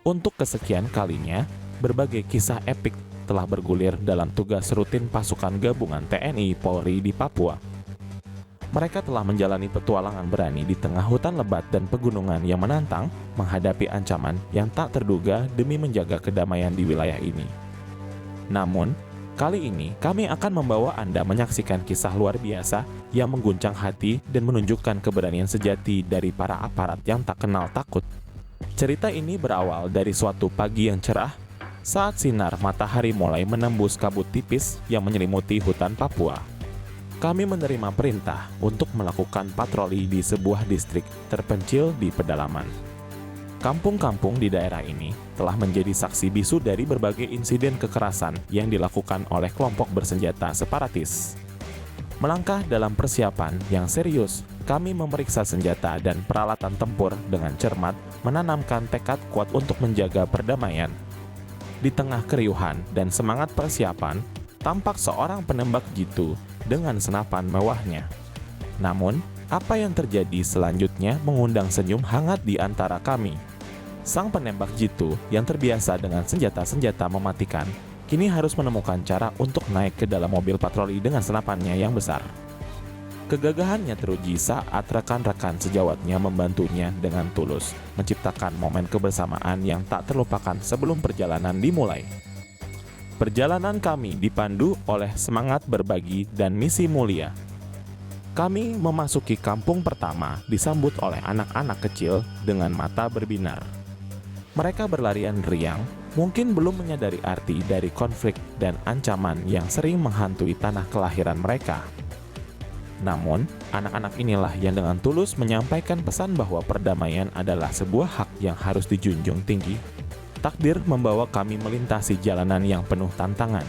Untuk kesekian kalinya, berbagai kisah epik telah bergulir dalam tugas rutin pasukan gabungan TNI Polri di Papua. Mereka telah menjalani petualangan berani di tengah hutan lebat dan pegunungan yang menantang, menghadapi ancaman yang tak terduga demi menjaga kedamaian di wilayah ini. Namun, kali ini kami akan membawa Anda menyaksikan kisah luar biasa yang mengguncang hati dan menunjukkan keberanian sejati dari para aparat yang tak kenal takut. Cerita ini berawal dari suatu pagi yang cerah saat sinar matahari mulai menembus kabut tipis yang menyelimuti hutan Papua. Kami menerima perintah untuk melakukan patroli di sebuah distrik terpencil di pedalaman. Kampung-kampung di daerah ini telah menjadi saksi bisu dari berbagai insiden kekerasan yang dilakukan oleh kelompok bersenjata separatis. Melangkah dalam persiapan yang serius, kami memeriksa senjata dan peralatan tempur dengan cermat, menanamkan tekad kuat untuk menjaga perdamaian. Di tengah keriuhan dan semangat persiapan, tampak seorang penembak jitu dengan senapan mewahnya. Namun, apa yang terjadi selanjutnya mengundang senyum hangat di antara kami. Sang penembak jitu yang terbiasa dengan senjata-senjata mematikan, kini harus menemukan cara untuk naik ke dalam mobil patroli dengan senapannya yang besar. Kegagahannya teruji saat rekan-rekan sejawatnya membantunya dengan tulus, menciptakan momen kebersamaan yang tak terlupakan sebelum perjalanan dimulai. Perjalanan kami dipandu oleh semangat berbagi dan misi mulia. Kami memasuki kampung pertama disambut oleh anak-anak kecil dengan mata berbinar. Mereka berlarian riang, mungkin belum menyadari arti dari konflik dan ancaman yang sering menghantui tanah kelahiran mereka. Namun, anak-anak inilah yang dengan tulus menyampaikan pesan bahwa perdamaian adalah sebuah hak yang harus dijunjung tinggi. Takdir membawa kami melintasi jalanan yang penuh tantangan.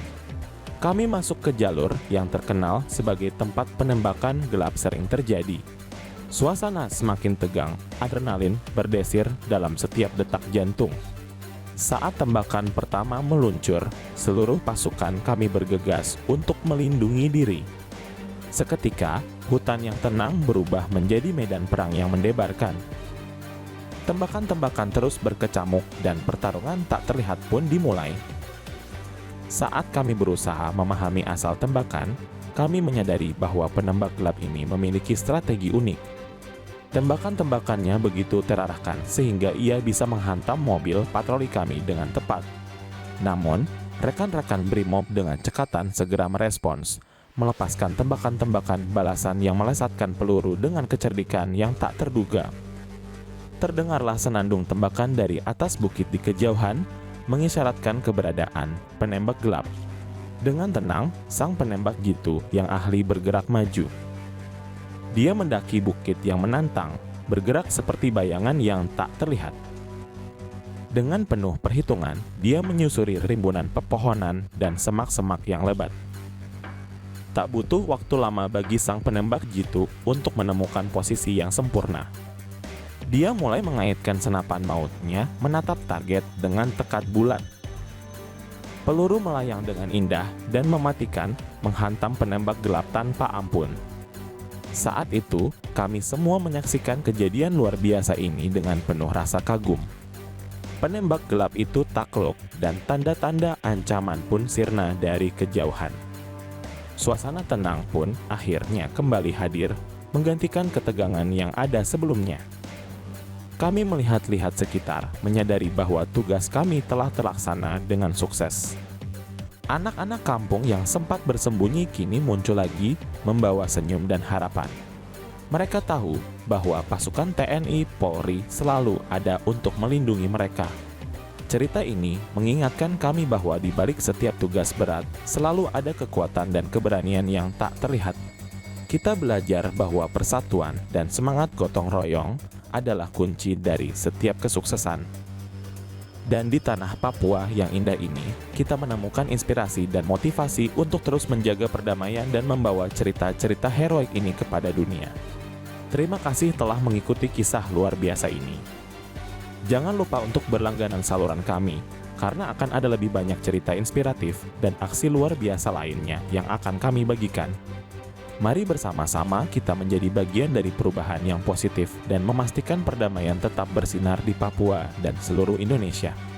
Kami masuk ke jalur yang terkenal sebagai tempat penembakan gelap sering terjadi. Suasana semakin tegang, adrenalin berdesir dalam setiap detak jantung. Saat tembakan pertama meluncur, seluruh pasukan kami bergegas untuk melindungi diri. Seketika, hutan yang tenang berubah menjadi medan perang yang mendebarkan. Tembakan-tembakan terus berkecamuk dan pertarungan tak terlihat pun dimulai. Saat kami berusaha memahami asal tembakan, kami menyadari bahwa penembak gelap ini memiliki strategi unik. Tembakan-tembakannya begitu terarahkan sehingga ia bisa menghantam mobil patroli kami dengan tepat. Namun, rekan-rekan Brimob dengan cekatan segera merespons, melepaskan tembakan-tembakan balasan yang melesatkan peluru dengan kecerdikan yang tak terduga. Terdengarlah senandung tembakan dari atas bukit di kejauhan, mengisyaratkan keberadaan penembak gelap. Dengan tenang, sang penembak jitu yang ahli bergerak maju. Dia mendaki bukit yang menantang, bergerak seperti bayangan yang tak terlihat. Dengan penuh perhitungan, dia menyusuri rimbunan pepohonan dan semak-semak yang lebat. Tak butuh waktu lama bagi sang penembak jitu untuk menemukan posisi yang sempurna. Dia mulai mengaitkan senapan mautnya menatap target dengan tekad bulat. Peluru melayang dengan indah dan mematikan, menghantam penembak gelap tanpa ampun. Saat itu, kami semua menyaksikan kejadian luar biasa ini dengan penuh rasa kagum. Penembak gelap itu takluk dan tanda-tanda ancaman pun sirna dari kejauhan. Suasana tenang pun akhirnya kembali hadir, menggantikan ketegangan yang ada sebelumnya. Kami melihat-lihat sekitar, menyadari bahwa tugas kami telah terlaksana dengan sukses. Anak-anak kampung yang sempat bersembunyi kini muncul lagi, membawa senyum dan harapan. Mereka tahu bahwa pasukan TNI Polri selalu ada untuk melindungi mereka. Cerita ini mengingatkan kami bahwa di balik setiap tugas berat, selalu ada kekuatan dan keberanian yang tak terlihat. Kita belajar bahwa persatuan dan semangat gotong royong adalah kunci dari setiap kesuksesan. Dan di tanah Papua yang indah ini, kita menemukan inspirasi dan motivasi untuk terus menjaga perdamaian dan membawa cerita-cerita heroik ini kepada dunia. Terima kasih telah mengikuti kisah luar biasa ini. Jangan lupa untuk berlangganan saluran kami, karena akan ada lebih banyak cerita inspiratif dan aksi luar biasa lainnya yang akan kami bagikan. Mari bersama-sama kita menjadi bagian dari perubahan yang positif dan memastikan perdamaian tetap bersinar di Papua dan seluruh Indonesia.